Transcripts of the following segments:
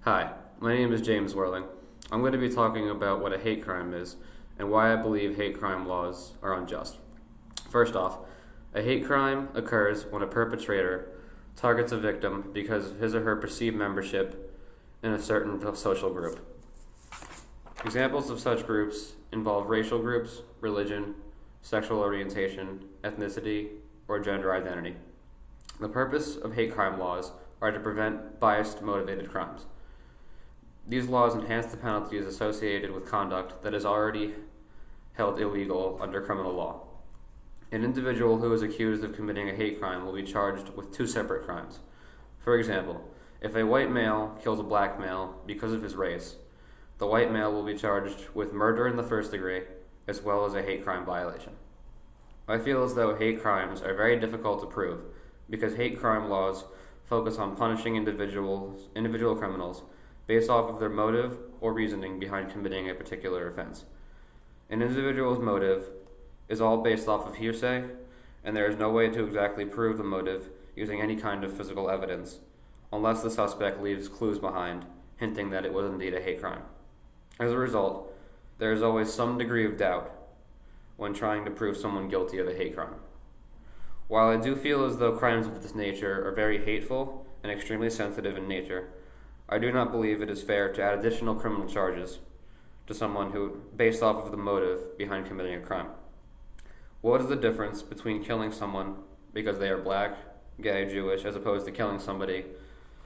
Hi, my name is James Worling. I'm going to be talking about what a hate crime is and why I believe hate crime laws are unjust. First off, a hate crime occurs when a perpetrator targets a victim because of his or her perceived membership in a certain social group. Examples of such groups involve racial groups, religion, sexual orientation, ethnicity, or gender identity. The purpose of hate crime laws are to prevent biased motivated crimes. These laws enhance the penalties associated with conduct that is already held illegal under criminal law. An individual who is accused of committing a hate crime will be charged with two separate crimes. For example, if a white male kills a black male because of his race, the white male will be charged with murder in the first degree as well as a hate crime violation. I feel as though hate crimes are very difficult to prove because hate crime laws focus on punishing individual criminals based off of their motive or reasoning behind committing a particular offense. An individual's motive is all based off of hearsay, and there is no way to exactly prove the motive using any kind of physical evidence, unless the suspect leaves clues behind, hinting that it was indeed a hate crime. As a result, there is always some degree of doubt when trying to prove someone guilty of a hate crime. While I do feel as though crimes of this nature are very hateful and extremely sensitive in nature, I do not believe it is fair to add additional criminal charges to someone who, based off of the motive behind committing a crime. What is the difference between killing someone because they are black, gay, Jewish, as opposed to killing somebody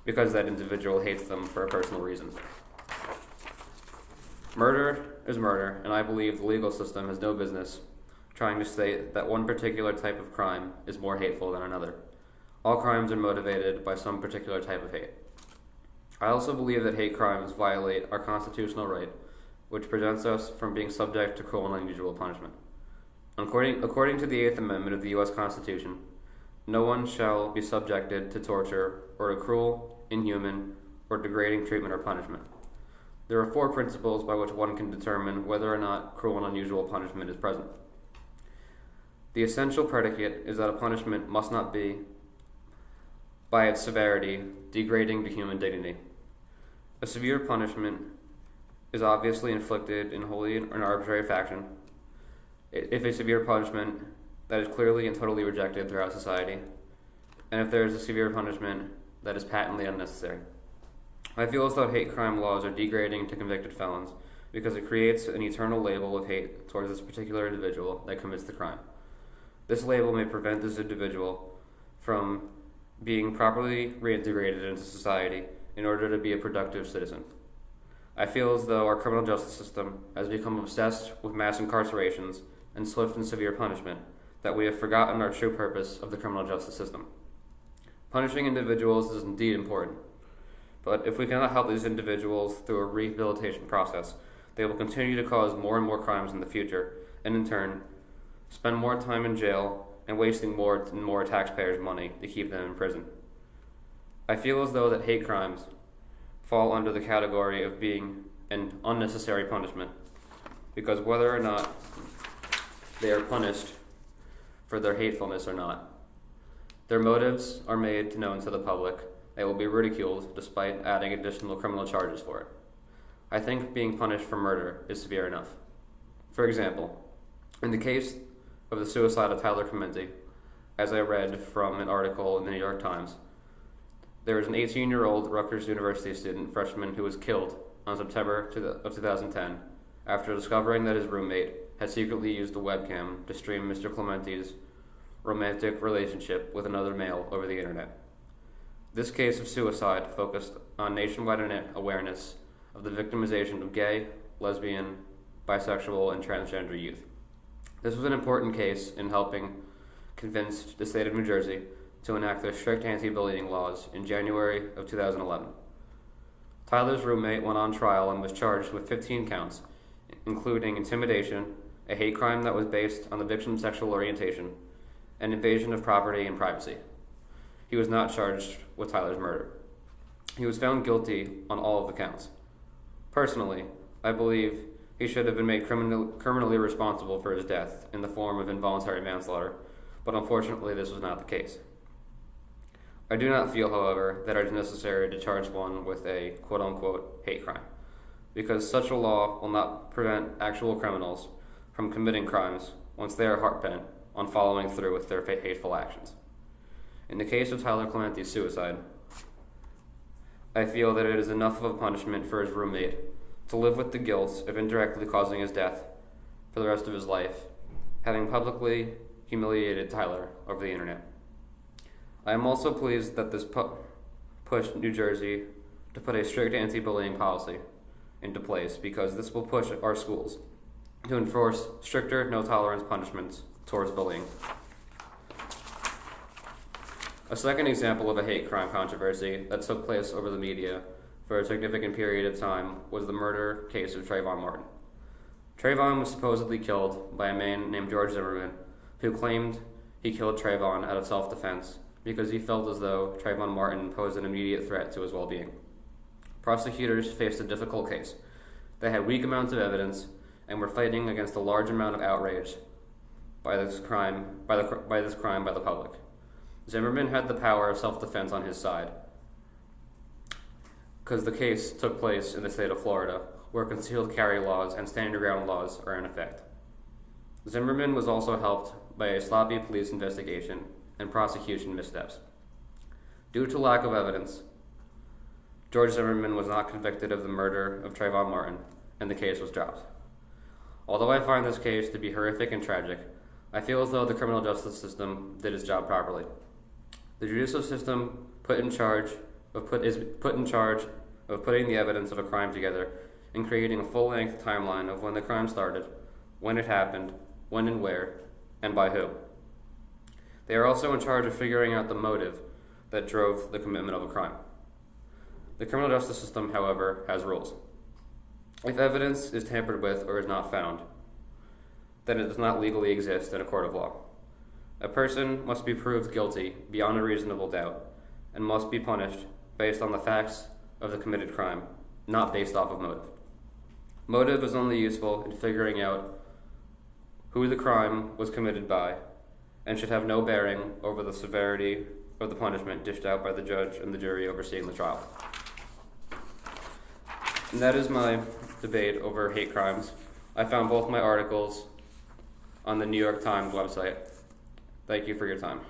because that individual hates them for a personal reason? Murder is murder, and I believe the legal system has no business trying to state that one particular type of crime is more hateful than another. All crimes are motivated by some particular type of hate. I also believe that hate crimes violate our constitutional right, which prevents us from being subject to cruel and unusual punishment. According to the Eighth Amendment of the U.S. Constitution, no one shall be subjected to torture or to cruel, inhuman, or degrading treatment or punishment. There are four principles by which one can determine whether or not cruel and unusual punishment is present. The essential predicate is that a punishment must not be, by its severity, degrading to human dignity. A severe punishment is obviously inflicted in wholly an arbitrary fashion. If a severe punishment that is clearly and totally rejected throughout society, and if there is a severe punishment that is patently unnecessary. I feel as though hate crime laws are degrading to convicted felons because it creates an eternal label of hate towards this particular individual that commits the crime. This label may prevent this individual from being properly reintegrated into society in order to be a productive citizen. I feel as though our criminal justice system has become obsessed with mass incarcerations and swift and severe punishment, that we have forgotten our true purpose of the criminal justice system. Punishing individuals is indeed important, but if we cannot help these individuals through a rehabilitation process, they will continue to cause more and more crimes in the future, and in turn, spend more time in jail and wasting more and more taxpayers' money to keep them in prison. I feel as though that hate crimes fall under the category of being an unnecessary punishment, because whether or not they are punished for their hatefulness or not, their motives are made known to the public. They will be ridiculed despite adding additional criminal charges for it. I think being punished for murder is severe enough. For example, in the case of the suicide of Tyler Clementi, as I read from an article in the New York Times, there was an 18-year-old Rutgers University student freshman who was killed on September of 2010 after discovering that his roommate had secretly used a webcam to stream Mr. Clementi's romantic relationship with another male over the internet. This case of suicide focused on nationwide awareness of the victimization of gay, lesbian, bisexual, and transgender youth. This was an important case in helping convince the state of New Jersey to enact their strict anti-bullying laws in January of 2011. Tyler's roommate went on trial and was charged with 15 counts, including intimidation, a hate crime that was based on the victim's sexual orientation, and invasion of property and privacy. He was not charged with Tyler's murder. He was found guilty on all of the counts. Personally, I believe he should have been made criminally responsible for his death in the form of involuntary manslaughter, but unfortunately this was not the case. I do not feel, however, that it is necessary to charge one with a quote-unquote hate crime, because such a law will not prevent actual criminals from committing crimes once they are hard-bent on following through with their hateful actions. In the case of Tyler Clementi's suicide, I feel that it is enough of a punishment for his roommate to live with the guilt of indirectly causing his death for the rest of his life, having publicly humiliated Tyler over the internet. I am also pleased that this pushed New Jersey to put a strict anti-bullying policy into place, because this will push our schools to enforce stricter no-tolerance punishments towards bullying. A second example of a hate crime controversy that took place over the media for a significant period of time was the murder case of Trayvon Martin. Trayvon was supposedly killed by a man named George Zimmerman, who claimed he killed Trayvon out of self-defense because he felt as though Trayvon Martin posed an immediate threat to his well-being. Prosecutors faced a difficult case. They had weak amounts of evidence and were fighting against a large amount of outrage by this crime by the public. Zimmerman had the power of self-defense on his side, because the case took place in the state of Florida, where concealed carry laws and stand your ground laws are in effect. Zimmerman was also helped by a sloppy police investigation and prosecution missteps. Due to lack of evidence, George Zimmerman was not convicted of the murder of Trayvon Martin, and the case was dropped. Although I find this case to be horrific and tragic, I feel as though the criminal justice system did its job properly. The judicial system is put in charge of putting the evidence of a crime together and creating a full-length timeline of when the crime started, when it happened, when and where, and by who. They are also in charge of figuring out the motive that drove the commitment of a crime. The criminal justice system, however, has rules. If evidence is tampered with or is not found, then it does not legally exist in a court of law. A person must be proved guilty beyond a reasonable doubt and must be punished based on the facts of the committed crime, not based off of motive. Motive is only useful in figuring out who the crime was committed by and should have no bearing over the severity of the punishment dished out by the judge and the jury overseeing the trial. And that is my debate over hate crimes. I found both my articles on the New York Times website. Thank you for your time.